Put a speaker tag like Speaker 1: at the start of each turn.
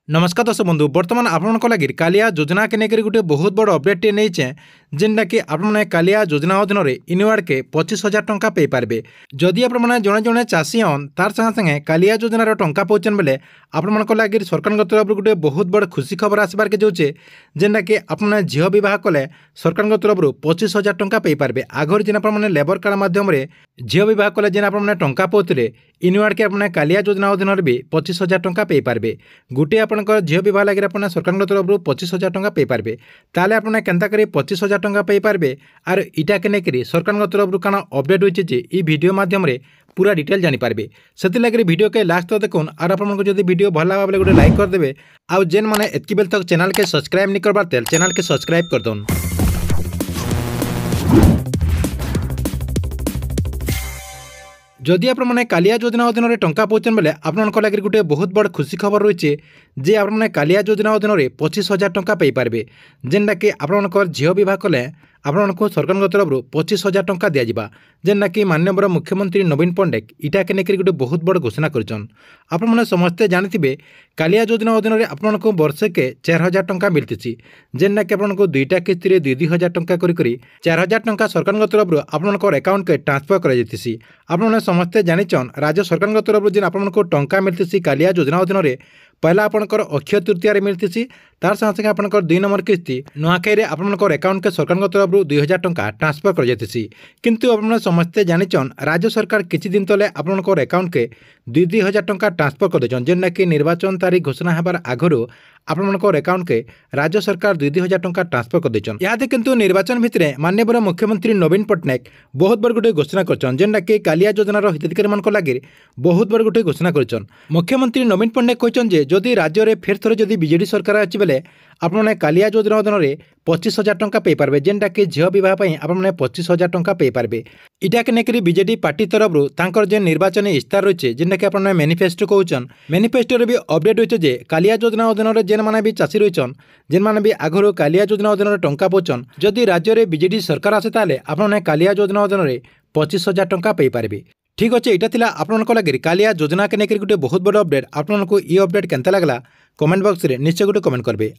Speaker 1: नमस्कार दर्शक बंधु बर्तमान आपण लगे कालिया योजना के लेकर गोटे बहुत बड़ अपडेट टे नहीं जेनटा कि आपने कालिया योजना अधीन में इनवार्ड के 25,000 टंका पे पारे जदि आपने जड़े जड़े चाषी हन तार संगे संगे कालिया योजनार टंका पाचन बेले आपण लगे सरकार तरफ गोटे बहुत बड़ खुशी खबर आसबार के जाऊे जेनटा कि आपने झील बह कले सरकार तरफ 25,000 टंका पे पारे आगर जेन आपने लेबर कार्ड मध्यम झील बह कले जेन आपने टंका पाते इनवार्ड के आपने कालिया योजना अधीन भी 25,000 टंका पे पारे गोटे आपंकर झील बह लगे आपने सरकार तरफ 25,000 टंका पे पारे ताले आपने केन्ता करी 25,000 टंका पे पारे आर इटा के लेकर सरकार तरफ कण अपडेट होती है वीडियो माध्यम पूरा डिटेल जानीपारे से लगे वीडियो के लास्ट तक देखुन और आपको जब वीडियो भल लगा बोले गोटे लाइक करदे आउ जेन मैंने एतकी बेल तक चैनल के सब्सक्राइब नहीं करबार तेल चैनल के सब्सक्राइब कर दौन। जदि आपने कालिया योजना अधीन में टंका पाचन बेले आपन लगे गोटे बहुत बड़ खुशी खबर रही है जे आपने कालिया योजना अधीन में 25,000 टंका पे पारे जेनटा कि आपंकर झील बह कले आपको सरकार तरफ 25,000 टंका दिज्वा जेनटा कि माननीय मुख्यमंत्री नवीन पट्टनायक इटा के लेकर गोटे बहुत बड़ घोषणा करछन। आपने समस्ते जानी कालिया योजना अधीन में आपको वर्षके 4,000 टंका मिलती जेनटा कि आपको दुईटा किस्ती 2,000 टंका करी 4,000 टंका सरकार तरफ आपंकर अकाउंट के ट्रांसफर कर आपने समस्ते जानिछन राज्य सरकार तरफ जेन आपको टंका मिलती कालिया योजना अधीन में पहला आपंकर अक्षय तृतीय मिलती तार संगे संगे आपंकर 2 नंबर किस्ती नुआखाई आपंकर अकाउंट के सरकार तरफ 2,000 टंका ट्रांसफर कर किंतु आपने समस्ते जानिछन राज्य सरकार किछि दिन तले आपंकर अकाउंट के 2,000 टंका ट्रांसफर कर देछन जेनटा कि निर्वाचन तारीख घोषणा होबार आगरू आपंकर अकाउंट के राज्य सरकार 2,000 टंका ट्रांसफर कर देछन। यादे किंतु निर्वाचन भितर माननीय मुख्यमंत्री नवीन पट्टनायक बहुत बड़ गोटे घोषणा करछन जेनटा कि कालिया योजनार हिताधिकारी मान लगे बहुत बड़ गोटे घोषणा करछन। मुख्यमंत्री नवीन पट्टनायक कहछन जे जदि राज्य में फेर थोड़े जदि बीजेडी सरकार अच्छी बेले आपने कालिया योजना अधीन में 25,000 टंका पे पारे जेनटा कि झील बह आपने 25,000 टंका पे पारे इटा के लेकर बीजेडी पार्टी तरफ तांकर जे निर्वाचन इस्तार रही है जेनटा कि आपने मैनिफेस्टो कहन मैनिफेस्टो भी अपडेट होती है कालिया योजना अधीन में जेन मैंने भी चाषी रही जेन मैंने भी आगुरी कालिया योजना अधीन में टंका पाचन जदि राज्य में बीजेडी सरकार आसे ताले आपने कालिया योजना अधीन में 25,000 टंका पे पारे। ठीक अच्छे यहाँ आपको लगे कालिया योजना के लेकर गोटे बहुत बड़ अपडेट आपको ये अपडेट केनता लगला कमेंट बॉक्स में निश्चय गोटे कमेंट करेंगे।